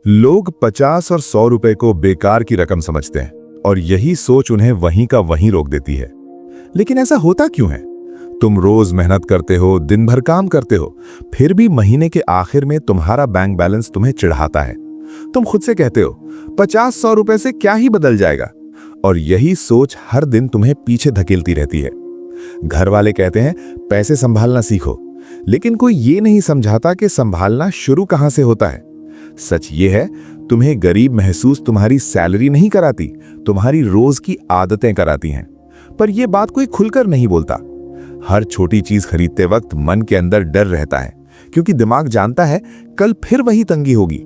लोग 50 और 100 रुपए को बेकार की रकम समझते हैं और यही सोच उन्हें वहीं का वहीं रोक देती है। लेकिन ऐसा होता क्यों है? तुम रोज मेहनत करते हो, दिन भर काम करते हो, फिर भी महीने के आखिर में तुम्हारा बैंक बैलेंस तुम्हें चिढ़ाता है। तुम खुद से कहते हो 50-100 रुपए से क्या ही बदल जाएगा, और यही सोच हर दिन तुम्हें पीछे धकेलती रहती है। घर वाले कहते हैं पैसे संभालना सीखो, लेकिन कोई ये नहीं समझाता कि संभालना शुरू कहां से होता है। सच ये है, तुम्हें गरीब महसूस तुम्हारी सैलरी नहीं कराती, तुम्हारी रोज की आदतें कराती हैं। पर यह बात कोई खुलकर नहीं बोलता। हर छोटी चीज खरीदते वक्त मन के अंदर डर रहता है, क्योंकि दिमाग जानता है कल फिर वही तंगी होगी।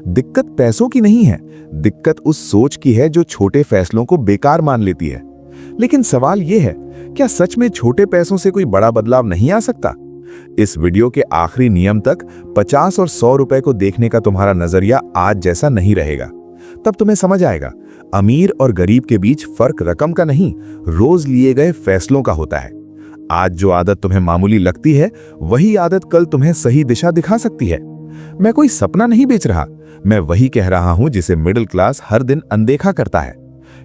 दिक्कत पैसों की नहीं है, दिक्कत उस सोच की है जो छोटे फैसलों को बेकार मान लेती है। लेकिन सवाल यह है, क्या सच में छोटे पैसों से कोई बड़ा बदलाव नहीं आ सकता? इस वीडियो के आखिरी नियम तक 50 और 100 रुपए को देखने का तुम्हारा नजरिया आज जैसा नहीं रहेगा। तब तुम्हें समझ आएगा, अमीर और गरीब के बीच फर्क रकम का नहीं, रोज लिए गए फैसलों का होता है। आज जो आदत तुम्हें मामूली लगती है, वही आदत कल तुम्हें सही दिशा दिखा सकती है। मैं कोई सपना नहीं बेच रहा, मैं वही कह रहा हूं जिसे मिडिल क्लास हर दिन अनदेखा करता है।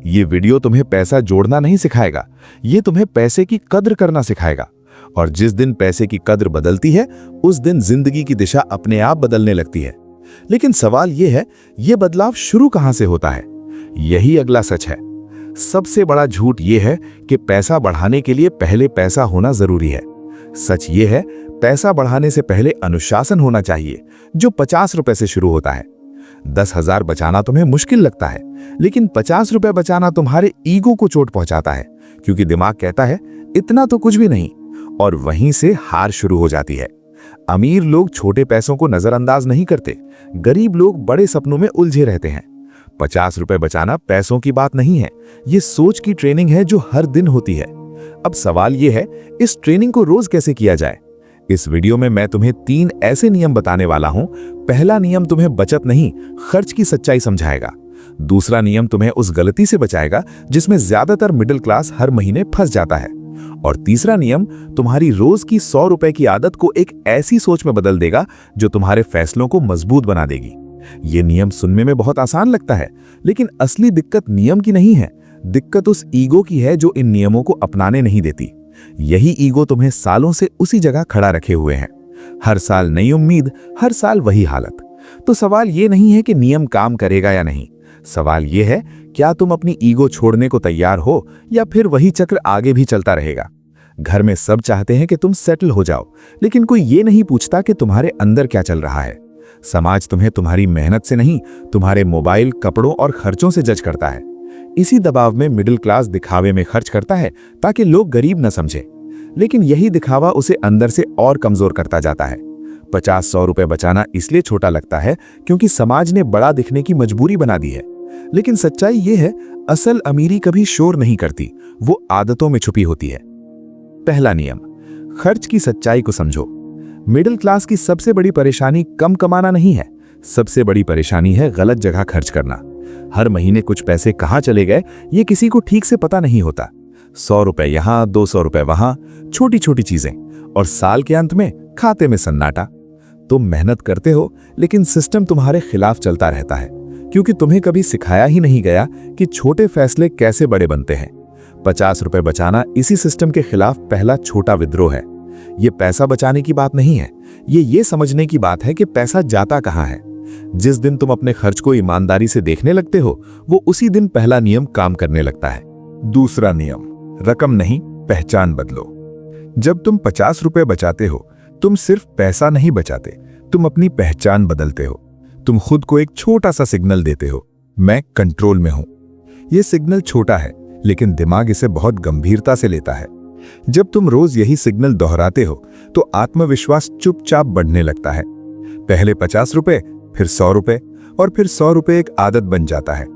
ये वीडियो तुम्हें पैसा जोड़ना नहीं सिखाएगा, ये तुम्हें पैसे की कद्र करना सिखाएगा। और जिस दिन पैसे की कद्र बदलती है, उस दिन जिंदगी की दिशा अपने आप बदलने लगती है। लेकिन सवाल यह है, यह बदलाव शुरू कहां से होता है? यही अगला सच है। सबसे बड़ा झूठ यह है कि पैसा बढ़ाने के लिए पहले पैसा होना जरूरी है। सच यह है, पैसा बढ़ाने से पहले अनुशासन होना चाहिए, जो 50 रुपए से शुरू होता है। 10,000 बचाना तुम्हें मुश्किल लगता है, लेकिन 50 रुपए बचाना तुम्हारे ईगो को चोट पहुंचाता है, क्योंकि दिमाग कहता है इतना तो कुछ भी नहीं, और वहीं से हार शुरू हो जाती है। अमीर लोग छोटे पैसों को नजरअंदाज नहीं करते, गरीब लोग बड़े सपनों में उलझे रहते हैं। 50 रुपए बचाना पैसों की बात नहीं है, ये सोच की ट्रेनिंग है जो हर दिन होती है। अब सवाल यह है, इस ट्रेनिंग को रोज कैसे किया जाए? इस वीडियो में मैं तुम्हें 3 ऐसे नियम बताने वाला हूं। पहला नियम तुम्हें बचत नहीं, खर्च की सच्चाई समझाएगा। दूसरा नियम तुम्हें उस गलती से बचाएगा जिसमें ज्यादातर मिडिल क्लास हर महीने फंस जाता है। और तीसरा नियम तुम्हारी रोज की 100 रुपए की आदत को एक ऐसी सोच में बदल देगा जो तुम्हारे फैसलों को मजबूत बना देगी। ये नियम सुनने में बहुत आसान लगता है, लेकिन असली दिक्कत नियम की नहीं है, दिक्कत उस ईगो की है जो इन नियमों को अपनाने नहीं देती। यही ईगो तुम्हें सालों से उसी जगह खड़ा रखे हुए है। हर साल नई उम्मीद, हर साल वही हालत। तो सवाल ये नहीं है कि नियम काम करेगा या नहीं, सवाल यह है, क्या तुम अपनी ईगो छोड़ने को तैयार हो, या फिर वही चक्र आगे भी चलता रहेगा? घर में सब चाहते हैं कि तुम सेटल हो जाओ, लेकिन कोई ये नहीं पूछता कि तुम्हारे अंदर क्या चल रहा है। समाज तुम्हें तुम्हारी मेहनत से नहीं, तुम्हारे मोबाइल, कपड़ों और खर्चों से जज करता है। इसी दबाव में मिडिल क्लास दिखावे में खर्च करता है ताकि लोग गरीब न समझे, लेकिन यही दिखावा उसे अंदर से और कमजोर करता जाता है। 50-100 रुपए बचाना इसलिए छोटा लगता है क्योंकि समाज ने बड़ा दिखने की मजबूरी बना दी है। लेकिन सच्चाई यह है, असल अमीरी कभी शोर नहीं करती, वो आदतों में छुपी होती है। पहला नियम, खर्च की सच्चाई को समझो। मिडिल क्लास की सबसे बड़ी परेशानी कम कमाना नहीं है, सबसे बड़ी परेशानी है गलत जगह खर्च करना। हर महीने कुछ पैसे कहां चले गए ये किसी को ठीक से पता नहीं होता। 100 रुपए यहां, 200 रुपए वहां, छोटी छोटी चीजें, और साल के अंत में खाते में सन्नाटा। तुम मेहनत करते हो, लेकिन सिस्टम तुम्हारे खिलाफ चलता रहता है, क्योंकि तुम्हें कभी सिखाया ही नहीं गया कि छोटे फैसले कैसे बड़े बनते हैं। 50 रुपए बचाना इसी सिस्टम के खिलाफ पहला छोटा विद्रोह है। ये पैसा बचाने की बात नहीं है, ये समझने की बात है कि पैसा जाता कहां है। जिस दिन तुम अपने खर्च को ईमानदारी से देखने लगते हो, वो उसी दिन पहला नियम काम करने लगता है। दूसरा नियम, रकम नहीं, पहचान बदलो। जब तुम 50 रुपए बचाते हो, तुम सिर्फ पैसा नहीं बचाते, तुम अपनी पहचान बदलते हो। तुम खुद को एक छोटा सा सिग्नल देते हो, मैं कंट्रोल में हूं। यह सिग्नल छोटा है, लेकिन दिमाग इसे बहुत गंभीरता से लेता है। जब तुम रोज यही सिग्नल दोहराते हो, तो आत्मविश्वास चुपचाप बढ़ने लगता है। पहले 50 रुपए, फिर 100 रुपए, और फिर 100 रुपए एक आदत बन जाता है।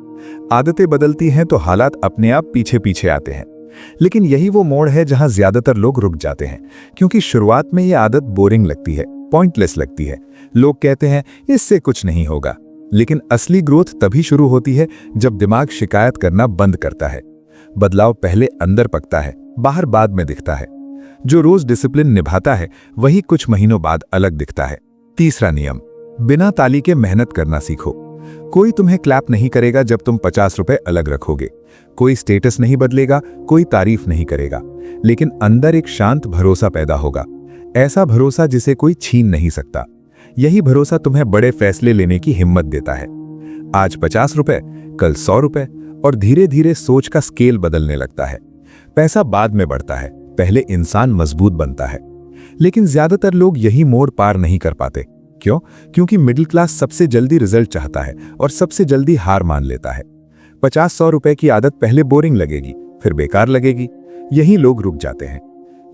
आदतें बदलती हैं तो हालात अपने आप पीछे पीछे आते हैं। लेकिन यही वो मोड़ है जहां ज्यादातर लोग रुक जाते हैं, क्योंकि शुरुआत में यह आदत बोरिंग लगती है, पॉइंटलेस लगती है। लोग कहते हैं इससे कुछ नहीं होगा, लेकिन असली ग्रोथ तभी शुरू होती है जब दिमाग शिकायत करना बंद करता है। बदलाव पहले अंदर पकता है, बाहर बाद में दिखता है। जो रोज डिसिप्लिन निभाता है, वही कुछ महीनों बाद अलग दिखता है। तीसरा नियम, बिना ताली के मेहनत करना सीखो। कोई तुम्हें क्लैप नहीं करेगा जब तुम 50 रुपए अलग रखोगे। कोई स्टेटस नहीं बदलेगा, कोई तारीफ नहीं करेगा, लेकिन अंदर एक शांत भरोसा पैदा होगा। ऐसा भरोसा जिसे कोई छीन नहीं सकता। यही भरोसा तुम्हें बड़े फैसले लेने की हिम्मत देता है। आज 50 रुपए, कल 100 रुपए, और धीरे धीरे सोच का स्केल बदलने लगता है। पैसा बाद में बढ़ता है, पहले इंसान मजबूत बनता है। लेकिन ज्यादातर लोग यही मोड़ पार नहीं कर पाते। क्यों? क्योंकि मिडिल क्लास सबसे जल्दी रिजल्ट चाहता है और सबसे जल्दी हार मान लेता है। 50-100 रुपए की आदत पहले बोरिंग लगेगी, फिर बेकार लगेगी, यही लोग रुक जाते हैं।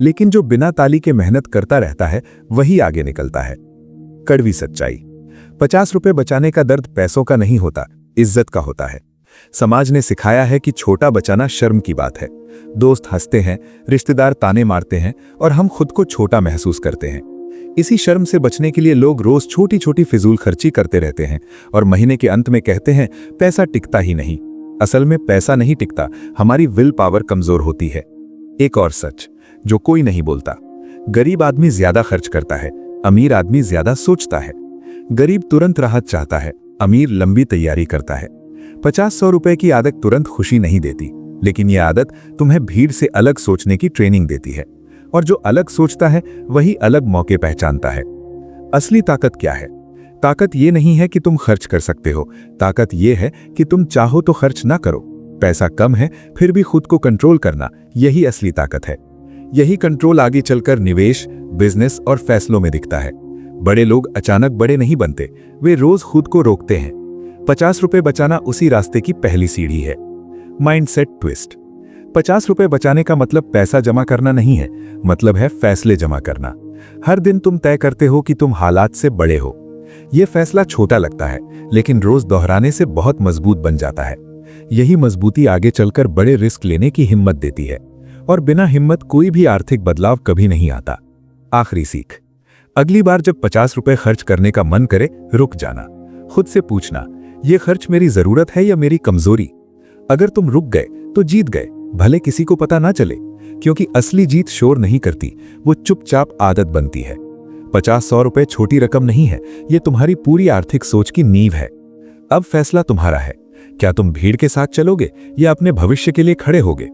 लेकिन जो बिना ताली के मेहनत करता रहता है वही आगे निकलता है। कड़वी सच्चाई, 50 रुपए बचाने का दर्द पैसों का नहीं होता, इज्जत का होता है। समाज ने सिखाया है कि छोटा बचाना शर्म की बात है। दोस्त हंसते हैं, रिश्तेदार ताने मारते हैं और हम खुद को छोटा महसूस करते हैं। इसी शर्म से बचने के लिए लोग रोज छोटी छोटी फिजूल खर्ची करते रहते हैं और महीने के अंत में कहते हैं पैसा टिकता ही नहीं। असल में पैसा नहीं टिकता, हमारी विल पावर कमजोर होती है। एक और सच जो कोई नहीं बोलता, गरीब आदमी ज्यादा खर्च करता है, अमीर आदमी ज्यादा सोचता है। गरीब तुरंत राहत चाहता है, अमीर लंबी तैयारी करता है। 50-100 रुपए की आदत तुरंत खुशी नहीं देती, लेकिन यह आदत तुम्हें भीड़ से अलग सोचने की ट्रेनिंग देती है। और जो अलग सोचता है वही अलग मौके पहचानता है। असली ताकत क्या है? ताकत ये नहीं है कि तुम खर्च कर सकते हो, ताकत ये है कि तुम चाहो तो खर्च ना करो। पैसा कम है फिर भी खुद को कंट्रोल करना, यही असली ताकत है। यही कंट्रोल आगे चलकर निवेश, बिजनेस और फैसलों में दिखता है। बड़े लोग अचानक बड़े नहीं बनते, वे रोज खुद को रोकते हैं। 50 रुपए बचाना उसी रास्ते की पहली सीढ़ी है। माइंडसेट ट्विस्ट, 50 रुपए बचाने का मतलब पैसा जमा करना नहीं है, मतलब है फैसले जमा करना। हर दिन तुम तय करते हो कि तुम हालात से बड़े हो। यह फैसला छोटा लगता है, लेकिन रोज दोहराने से बहुत मजबूत बन जाता है। यही मजबूती आगे चलकर बड़े रिस्क लेने की हिम्मत देती है, और बिना हिम्मत कोई भी आर्थिक बदलाव कभी नहीं आता। आखिरी सीख, अगली बार जब 50 रुपए खर्च करने का मन करे, रुक जाना। खुद से पूछना, यह खर्च मेरी जरूरत है या मेरी कमजोरी? अगर तुम रुक गए तो जीत गए, भले किसी को पता ना चले, क्योंकि असली जीत शोर नहीं करती, वो चुपचाप आदत बनती है। 50-100 रुपए छोटी रकम नहीं है, ये तुम्हारी पूरी आर्थिक सोच की नींव है। अब फैसला तुम्हारा है, क्या तुम भीड़ के साथ चलोगे या अपने भविष्य के लिए खड़े होगे?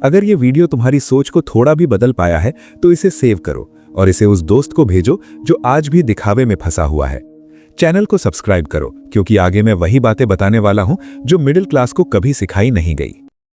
अगर ये वीडियो तुम्हारी सोच को थोड़ा भी बदल पाया है तो इसे सेव करो और इसे उस दोस्त को भेजो जो आज भी दिखावे में फंसा हुआ है। चैनल को सब्सक्राइब करो, क्योंकि आगे मैं वही बातें बताने वाला हूं जो मिडिल क्लास को कभी सिखाई नहीं गई।